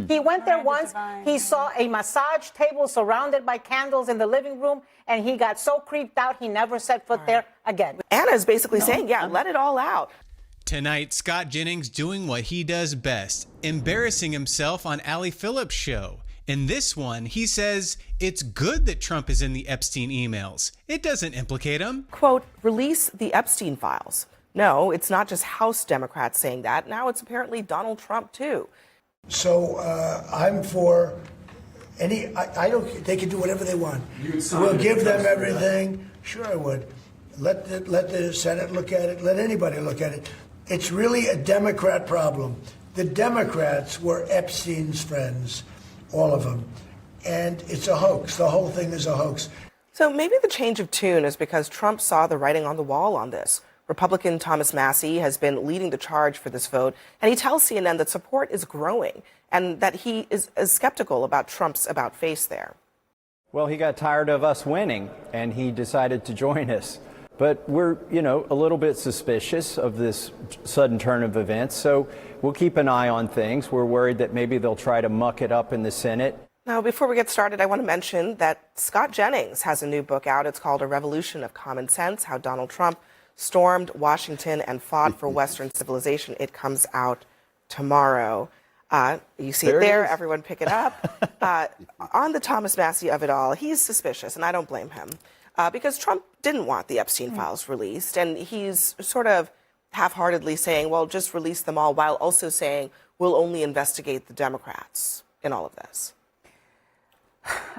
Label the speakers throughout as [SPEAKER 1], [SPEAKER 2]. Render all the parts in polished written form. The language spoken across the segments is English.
[SPEAKER 1] He went there once. He saw a massage table surrounded by candles in the living room, and he got so creeped out he never set foot there again.
[SPEAKER 2] Anna is basically saying, yeah, let it all out.
[SPEAKER 3] Tonight, Scott Jennings doing what he does best, embarrassing himself on Phillip's show. In this one, he says it's good that Trump is in the Epstein emails. It doesn't implicate him.
[SPEAKER 2] Quote, release the Epstein files. No, it's not just House Democrats saying that. Now it's apparently Donald Trump, too.
[SPEAKER 4] So I'm for any, I don't, they can do whatever they want. We'll give them everything. Sure, I would. Let the Senate look at it. Let anybody look at it. It's really a Democrat problem. The Democrats were Epstein's friends, all of them. And it's a hoax. The whole thing is a hoax.
[SPEAKER 2] So maybe the change of tune is because Trump saw the writing on the wall on this. Republican Thomas Massie has been leading the charge for this vote, and he tells CNN that support is growing and that he is skeptical about Trump's about-face there.
[SPEAKER 5] Well, he got tired of us winning, and he decided to join us. But we're, a little bit suspicious of this sudden turn of events, so we'll keep an eye on things. We're worried that maybe they'll try to muck it up in the Senate.
[SPEAKER 2] Now, before we get started, I want to mention that Scott Jennings has a new book out. It's called A Revolution of Common Sense, How Donald Trump Stormed Washington and Fought for Western Civilization. It comes out tomorrow. You see it there. Everyone pick it up. On the Thomas Massie of it all, he's suspicious, and I don't blame him, because Trump didn't want the Epstein files released, and he's sort of half-heartedly saying, well, just release them all, while also saying we'll only investigate the Democrats in all of this.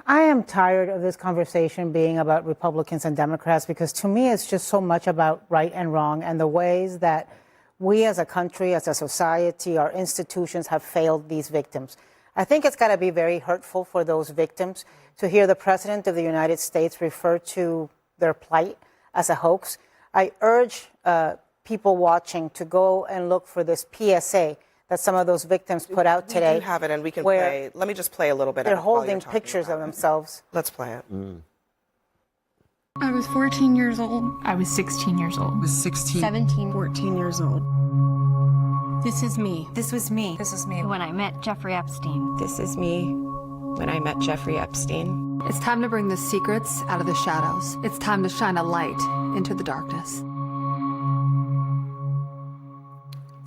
[SPEAKER 1] I am tired of this conversation being about Republicans and Democrats, because to me it's just so much about right and wrong and the ways that we as a country, as a society, our institutions have failed these victims. I think it's got to be very hurtful for those victims to hear the President of the United States refer to their plight as a hoax. I urge people watching to go and look for this PSA that some of those victims put out today.
[SPEAKER 2] We do have it, and we can play. Let me just play a little bit of it.
[SPEAKER 1] They're holding pictures of themselves.
[SPEAKER 2] Let's play it.
[SPEAKER 6] I was 14 years old.
[SPEAKER 7] I was 16 years old.
[SPEAKER 8] I was 16.
[SPEAKER 6] 17.
[SPEAKER 8] 14 years old.
[SPEAKER 6] This is me.
[SPEAKER 7] This was me.
[SPEAKER 8] This is me.
[SPEAKER 9] When I met Jeffrey Epstein.
[SPEAKER 10] This is me when I met Jeffrey Epstein.
[SPEAKER 7] It's time to bring the secrets out of the shadows. It's time to shine a light into the darkness.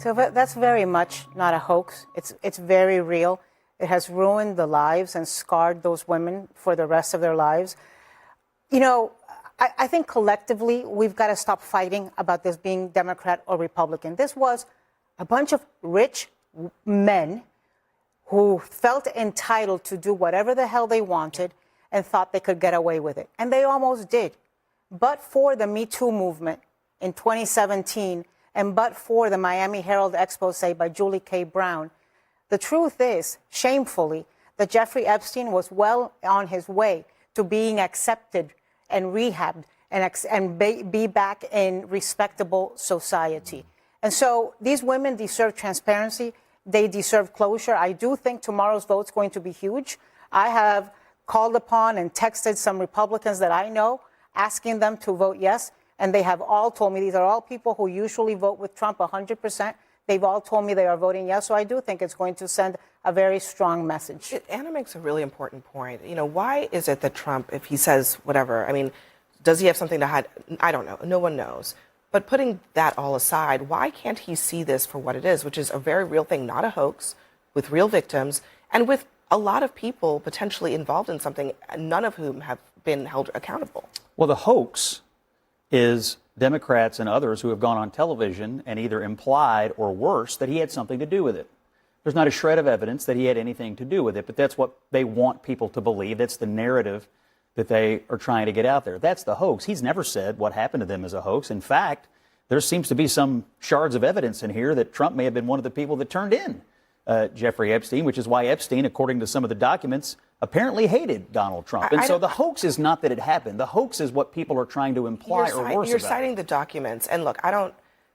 [SPEAKER 1] So that's very much not a hoax. It's very real. It has ruined the lives and scarred those women for the rest of their lives. I think collectively we've got to stop fighting about this being Democrat or Republican. This was a bunch of rich men who felt entitled to do whatever the hell they wanted and thought they could get away with it. And they almost did. But for the Me Too movement in 2017, and but for the Miami Herald expose by Julie K. Brown, the truth is, shamefully, that Jeffrey Epstein was well on his way to being accepted and rehabbed and be back in respectable society. And so these women deserve transparency. They deserve closure. I do think tomorrow's vote's going to be huge. I have called upon and texted some Republicans that I know, asking them to vote yes. And they have all told me, these are all people who usually vote with Trump 100%. They've all told me they are voting yes. So I do think it's going to send a very strong message.
[SPEAKER 2] Anna makes a really important point. Why is it that Trump, if he says whatever, does he have something to hide? I don't know. No one knows. But putting that all aside, why can't he see this for what it is, which is a very real thing, not a hoax, with real victims, and with a lot of people potentially involved in something, none of whom have been held accountable?
[SPEAKER 11] Well, the hoax is Democrats and others who have gone on television and either implied or worse that he had something to do with it. There's not a shred of evidence that he had anything to do with it, but that's what they want people to believe. That's the narrative that they are trying to get out there. That's the hoax. He's never said what happened to them is a hoax. In fact, there seems to be some shards of evidence in here that Trump may have been one of the people that turned in Jeffrey Epstein, which is why Epstein, according to some of the documents, apparently hated Donald Trump. And so the hoax is not that it happened. The hoax is what people are trying to imply or worse
[SPEAKER 2] You're
[SPEAKER 11] about
[SPEAKER 2] citing the documents. And look,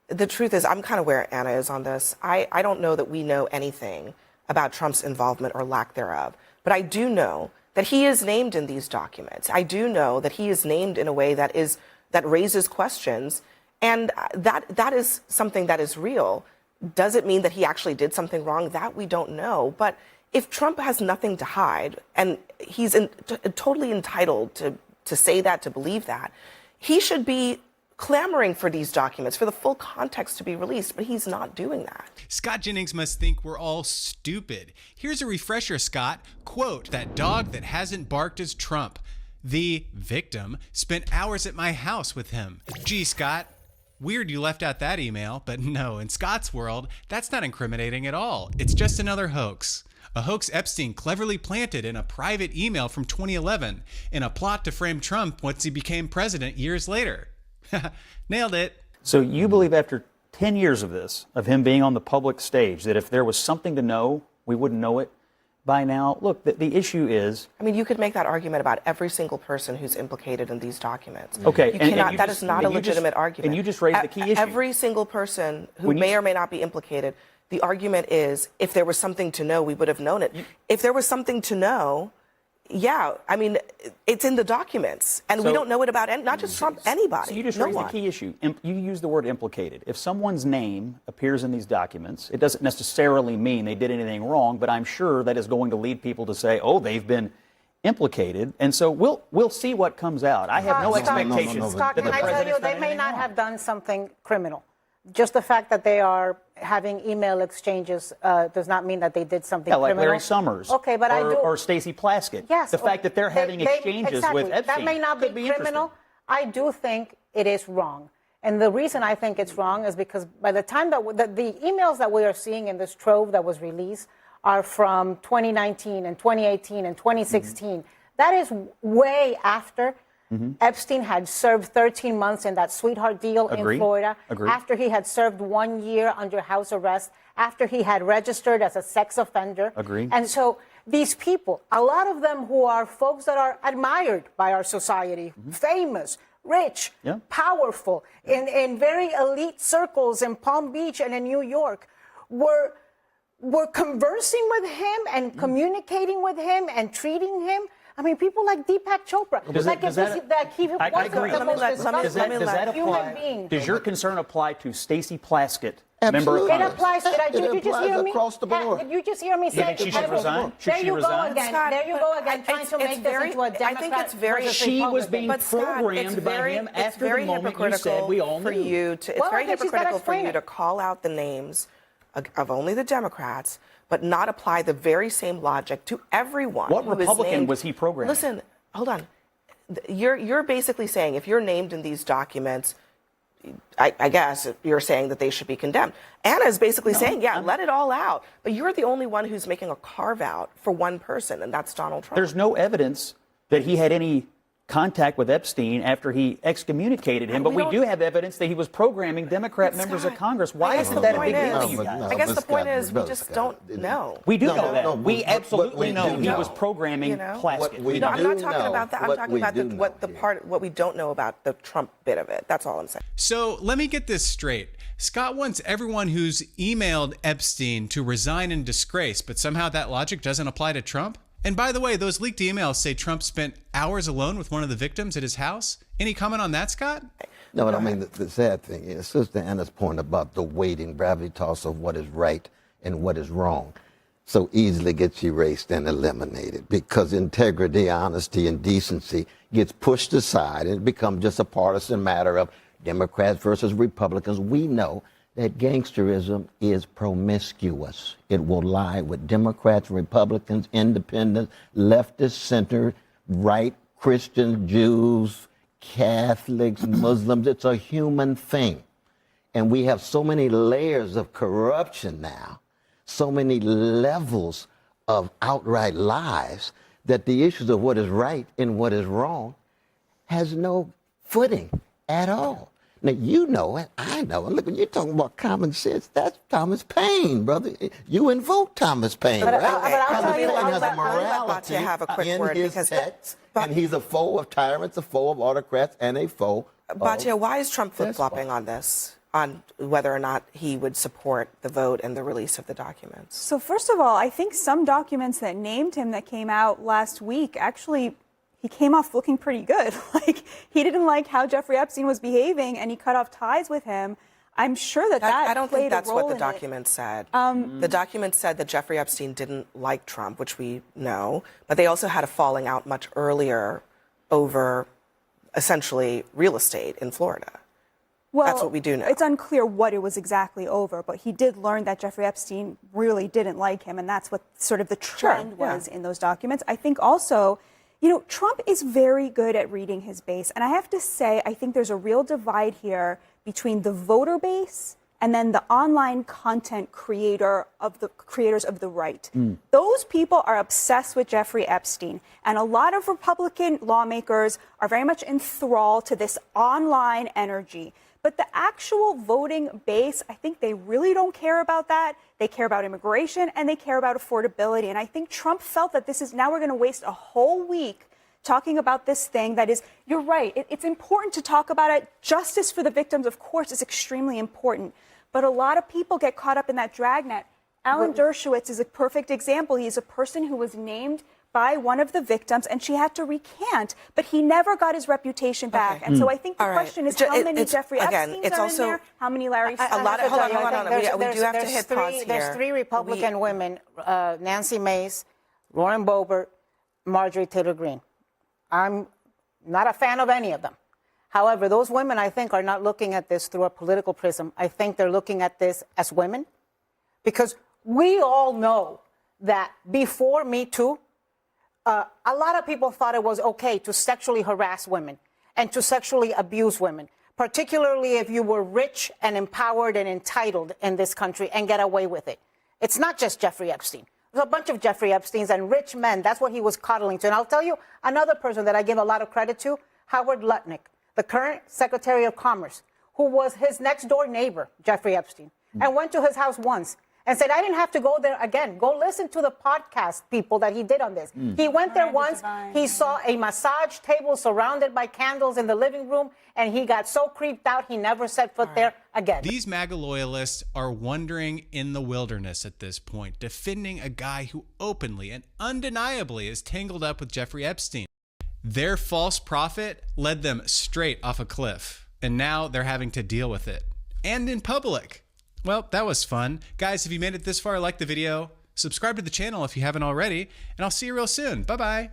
[SPEAKER 2] the truth is, I'm kind of where Anna is on this. I don't know that we know anything about Trump's involvement or lack thereof. But I do know that he is named in these documents. I do know that he is named in a way that raises questions. And that is something that is real. Does it mean that he actually did something wrong? That we don't know. But if Trump has nothing to hide, and he's totally entitled to say that, to believe that, he should be clamoring for these documents, for the full context to be released, but he's not doing that.
[SPEAKER 3] Scott Jennings must think we're all stupid. Here's a refresher, Scott. Quote, "That dog that hasn't barked is Trump. The victim spent hours at my house with him." Gee, Scott, weird you left out that email, but no, in Scott's world, that's not incriminating at all. It's just another hoax. A hoax Epstein cleverly planted in a private email from 2011 in a plot to frame Trump once he became president years later. Nailed it.
[SPEAKER 11] So you believe after 10 years of this, of him being on the public stage, that if there was something to know, we wouldn't know it by now? Look, the issue is...
[SPEAKER 2] I mean, you could make that argument about every single person who's implicated in these documents.
[SPEAKER 11] Okay.
[SPEAKER 2] That is not a legitimate argument.
[SPEAKER 11] And you just raised the key issue.
[SPEAKER 2] Every single person who may or may not be implicated, the argument is, if there was something to know, we would have known it. If there was something to know, yeah, I mean, it's in the documents, and we don't know it about not just Trump, anybody.
[SPEAKER 11] So you just raised the key issue. You use the word implicated. If someone's name appears in these documents, it doesn't necessarily mean they did anything wrong, but I'm sure that is going to lead people to say, oh, they've been implicated, and so we'll see what comes out. I have no expectations.
[SPEAKER 1] Scott, can I tell you, they may not have done something criminal. Just the fact that they are having email exchanges does not mean that they did something criminal.
[SPEAKER 11] Like Larry Summers.
[SPEAKER 1] Okay, but
[SPEAKER 11] or Stacey Plaskett.
[SPEAKER 1] Yes.
[SPEAKER 11] The fact that they're having exchanges
[SPEAKER 1] exactly.
[SPEAKER 11] with Epstein.
[SPEAKER 1] That may not be criminal. I do think it is wrong. And the reason I think it's wrong is because by the time that the emails that we are seeing in this trove that was released are from 2019 and 2018 and 2016. That is way after Epstein had served 13 months in that sweetheart deal in Florida, after he had served 1 year under house arrest, after he had registered as a sex offender. And so these people, a lot of them who are folks that are admired by our society, famous, rich, powerful, in very elite circles in Palm Beach and in New York, were conversing with him and communicating with him and treating him. I mean, people like Deepak Chopra.
[SPEAKER 11] Does that
[SPEAKER 2] Human being.
[SPEAKER 11] Does your concern apply to Stacey Plaskett,
[SPEAKER 8] Absolutely.
[SPEAKER 11] member of
[SPEAKER 1] It applies. Did you just hear me?
[SPEAKER 8] Across the board.
[SPEAKER 1] Did you just hear me say?
[SPEAKER 11] She should resign.
[SPEAKER 1] There you go again. There you go again, trying to make this into a Democrat.
[SPEAKER 2] I think it's very.
[SPEAKER 11] She was being programmed by him after the moment you said we all knew.
[SPEAKER 2] It's very hypocritical for you to call out the names of only the Democrats, but not apply the very same logic to everyone.
[SPEAKER 11] What Republican was he programming?
[SPEAKER 2] Listen, hold on. You're basically saying if you're named in these documents, I guess you're saying that they should be condemned. Anna is basically saying, let it all out. But you're the only one who's making a carve out for one person, and that's Donald Trump.
[SPEAKER 11] There's no evidence that he had any contact with Epstein after he excommunicated him, but we do have evidence that he was programming Democrat members of Congress. Why isn't that a big deal to you guys?
[SPEAKER 2] I guess the point is we just don't know.
[SPEAKER 11] We do know that. We absolutely know he was programming Plaskett.
[SPEAKER 2] I'm not talking about that. I'm talking about what we don't know about the Trump bit of it. That's all I'm saying.
[SPEAKER 3] So let me get this straight. Scott wants everyone who's emailed Epstein to resign in disgrace, but somehow that logic doesn't apply to Trump? And by the way, those leaked emails say Trump spent hours alone with one of the victims at his house. Any comment on that, Scott?
[SPEAKER 8] No, but I mean, the sad thing is, Sister Anna's point about the weight and gravitas of what is right and what is wrong so easily gets erased and eliminated because integrity, honesty, and decency gets pushed aside and it becomes just a partisan matter of Democrats versus Republicans. We know that gangsterism is promiscuous. It will lie with Democrats, Republicans, independents, leftist, center, right, Christians, Jews, Catholics, Muslims. It's a human thing. And we have so many layers of corruption now, so many levels of outright lies, that the issues of what is right and what is wrong has no footing at all. Now, you know it, I know it. Look, when you're talking about common sense, that's Thomas Paine, brother. You invoke Thomas Paine, right? Thomas Paine has a morality in his text, and he's a foe of tyrants, a foe of autocrats, and a foe of...
[SPEAKER 2] Batya, why is Trump flip-flopping on this, on whether or not he would support the vote and the release of the documents?
[SPEAKER 9] So first of all, I think some documents that named him that came out last week actually... he came off looking pretty good. Like, he didn't like how Jeffrey Epstein was behaving, and he cut off ties with him. I'm sure that
[SPEAKER 2] I don't
[SPEAKER 9] played
[SPEAKER 2] think that's
[SPEAKER 9] a role
[SPEAKER 2] what the
[SPEAKER 9] in it.
[SPEAKER 2] document said. The document said that Jeffrey Epstein didn't like Trump, which we know, but they also had a falling out much earlier over essentially real estate in Florida.
[SPEAKER 9] Well,
[SPEAKER 2] that's what we do know.
[SPEAKER 9] It's unclear what it was exactly over, but he did learn that Jeffrey Epstein really didn't like him, and that's what sort of the trend was in those documents. I think also, you know, Trump is very good at reading his base, and I have to say, I think there's a real divide here between the voter base and then the online content creators of the right. Those people are obsessed with Jeffrey Epstein, and a lot of Republican lawmakers are very much enthralled to this online energy. But the actual voting base, I think they really don't care about that. They care about immigration and they care about affordability. And I think Trump felt that now we're going to waste a whole week talking about this thing that is, you're right, it's important to talk about it. Justice for the victims, of course, is extremely important. But a lot of people get caught up in that dragnet. Alan Dershowitz is a perfect example. He's a person who was named by one of the victims, and she had to recant, but he never got his reputation back. And so I think the question is, how many Jeffrey Epsteins are in there? How many Larry Flynt?
[SPEAKER 2] Hold on. We do have to hit pause here.
[SPEAKER 1] There's three Republican women, Nancy Mace, Lauren Boebert, Marjorie Taylor Greene. I'm not a fan of any of them. However, those women, I think, are not looking at this through a political prism. I think they're looking at this as women, because we all know that before Me Too, a lot of people thought it was okay to sexually harass women and to sexually abuse women, particularly if you were rich and empowered and entitled in this country and get away with it. It's not just Jeffrey Epstein. There's a bunch of Jeffrey Epsteins and rich men. That's what he was coddling to. And I'll tell you another person that I give a lot of credit to, Howard Lutnick, the current Secretary of Commerce, who was his next door neighbor, Jeffrey Epstein, and went to his house once and said, I didn't have to go there again. Go listen to the podcast, people, that he did on this. He went there once. He saw a massage table surrounded by candles in the living room, and he got so creeped out he never set foot there again.
[SPEAKER 3] These MAGA loyalists are wandering in the wilderness at this point, defending a guy who openly and undeniably is tangled up with Jeffrey Epstein. Their false prophet led them straight off a cliff, and now they're having to deal with it. And in public. Well, that was fun. Guys, if you made it this far, like the video, subscribe to the channel if you haven't already, and I'll see you real soon. Bye-bye.